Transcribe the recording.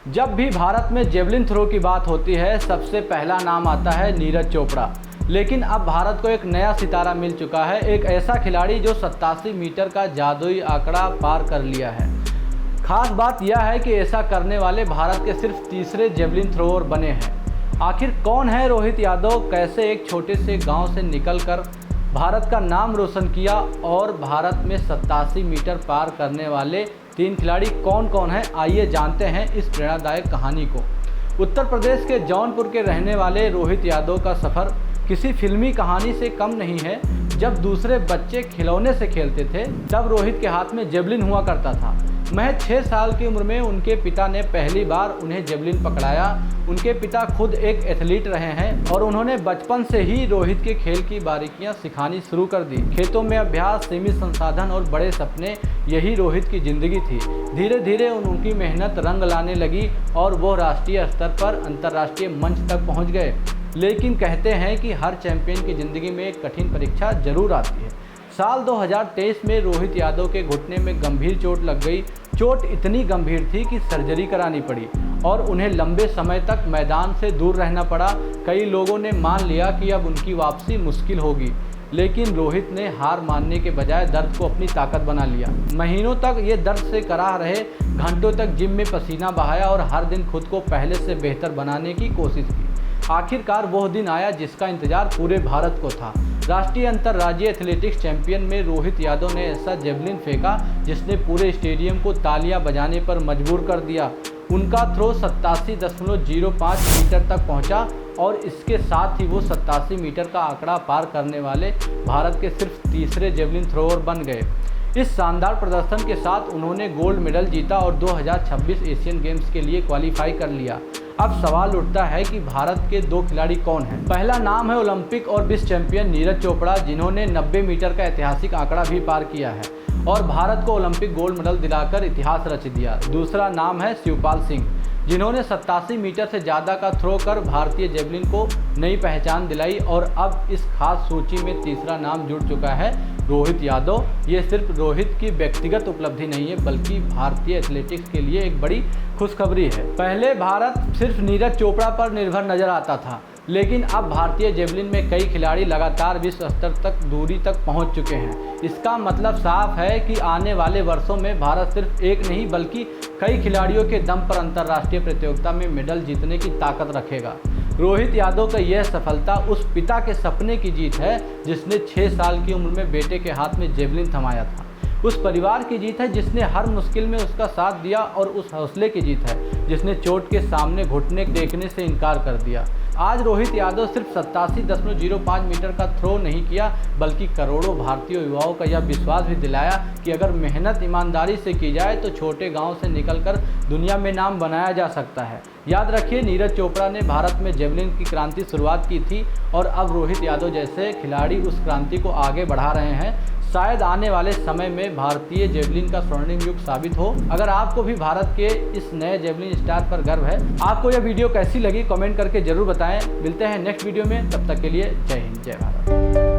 जब भी भारत में जेवलिन थ्रो की बात होती है सबसे पहला नाम आता है नीरज चोपड़ा। लेकिन अब भारत को एक नया सितारा मिल चुका है, एक ऐसा खिलाड़ी जो 87 मीटर का जादुई आंकड़ा पार कर लिया है। खास बात यह है कि ऐसा करने वाले भारत के सिर्फ तीसरे जेवलिन थ्रोअर बने हैं। आखिर कौन है रोहित यादव, कैसे एक छोटे से गांव से निकलकर भारत का नाम रोशन किया और भारत में 87 मीटर पार करने वाले 3 खिलाड़ी कौन कौन हैं, आइए जानते हैं इस प्रेरणादायक कहानी को। उत्तर प्रदेश के जौनपुर के रहने वाले रोहित यादव का सफ़र किसी फिल्मी कहानी से कम नहीं है। जब दूसरे बच्चे खिलौने से खेलते थे तब रोहित के हाथ में जेवलिन हुआ करता था। महज 6 साल की उम्र में उनके पिता ने पहली बार उन्हें जेवलिन पकड़ाया। उनके पिता खुद एक एथलीट रहे हैं और उन्होंने बचपन से ही रोहित के खेल की बारीकियां सिखानी शुरू कर दी। खेतों में अभ्यास, सीमित संसाधन और बड़े सपने, यही रोहित की ज़िंदगी थी। धीरे धीरे उनकी मेहनत रंग लाने लगी और वो राष्ट्रीय स्तर पर अंतर्राष्ट्रीय मंच तक पहुँच गए। लेकिन कहते हैं कि हर चैंपियन की ज़िंदगी में एक कठिन परीक्षा जरूर आती है। साल 2023 में रोहित यादव के घुटने में गंभीर चोट लग गई। चोट इतनी गंभीर थी कि सर्जरी करानी पड़ी और उन्हें लंबे समय तक मैदान से दूर रहना पड़ा। कई लोगों ने मान लिया कि अब उनकी वापसी मुश्किल होगी, लेकिन रोहित ने हार मानने के बजाय दर्द को अपनी ताकत बना लिया। महीनों तक ये दर्द से कराह रहे, घंटों तक जिम में पसीना बहाया और हर दिन खुद को पहले से बेहतर बनाने की कोशिश की। आखिरकार वह दिन आया जिसका इंतजार पूरे भारत को था। राष्ट्रीय अंतर्राज्यीय एथलेटिक्स चैंपियन में रोहित यादव ने ऐसा जेवलिन फेंका जिसने पूरे स्टेडियम को तालियां बजाने पर मजबूर कर दिया। उनका थ्रो 87.05 मीटर तक पहुंचा और इसके साथ ही वो 87 मीटर का आंकड़ा पार करने वाले भारत के सिर्फ तीसरे जेवलिन थ्रोअर बन गए। इस शानदार प्रदर्शन के साथ उन्होंने गोल्ड मेडल जीता और 2026 एशियन गेम्स के लिए क्वालिफाई कर लिया। अब सवाल उठता है कि भारत के 2 खिलाड़ी कौन हैं। पहला नाम है ओलंपिक और विश्व चैंपियन नीरज चोपड़ा, जिन्होंने 90 मीटर का ऐतिहासिक आंकड़ा भी पार किया है और भारत को ओलंपिक गोल्ड मेडल दिलाकर इतिहास रच दिया। दूसरा नाम है शिवपाल सिंह, जिन्होंने 87 मीटर से ज़्यादा का थ्रो कर भारतीय जेवलिन को नई पहचान दिलाई और अब इस खास सूची में तीसरा नाम जुड़ चुका है, रोहित यादव। ये सिर्फ रोहित की व्यक्तिगत उपलब्धि नहीं है बल्कि भारतीय एथलेटिक्स के लिए एक बड़ी खुशखबरी है। पहले भारत सिर्फ नीरज चोपड़ा पर निर्भर नजर आता था, लेकिन अब भारतीय जेवलिन में कई खिलाड़ी लगातार विश्व स्तर तक दूरी तक पहुंच चुके हैं। इसका मतलब साफ है कि आने वाले वर्षों में भारत सिर्फ एक नहीं बल्कि कई खिलाड़ियों के दम पर अंतर्राष्ट्रीय प्रतियोगिता में मेडल जीतने की ताकत रखेगा। रोहित यादव का यह सफलता उस पिता के सपने की जीत है जिसने 6 साल की उम्र में बेटे के हाथ में जेवलिन थमाया था। उस परिवार की जीत है जिसने हर मुश्किल में उसका साथ दिया और उस हौसले की जीत है जिसने चोट के सामने घुटने देखने से इनकार कर दिया। आज रोहित यादव सिर्फ 87.05 मीटर का थ्रो नहीं किया बल्कि करोड़ों भारतीय युवाओं का यह विश्वास भी दिलाया कि अगर मेहनत ईमानदारी से की जाए तो छोटे गांव से निकलकर दुनिया में नाम बनाया जा सकता है। याद रखिए, नीरज चोपड़ा ने भारत में जेवलिन की क्रांति शुरुआत की थी और अब रोहित यादव जैसे खिलाड़ी उस क्रांति को आगे बढ़ा रहे हैं। शायद आने वाले समय में भारतीय जेवलिन का स्वर्णिम युग साबित हो। अगर आपको भी भारत के इस नए जेवलिन स्टार पर गर्व है, आपको यह वीडियो कैसी लगी कमेंट करके जरूर बताएं। मिलते हैं नेक्स्ट वीडियो में, तब तक के लिए जय हिंद, जय भारत।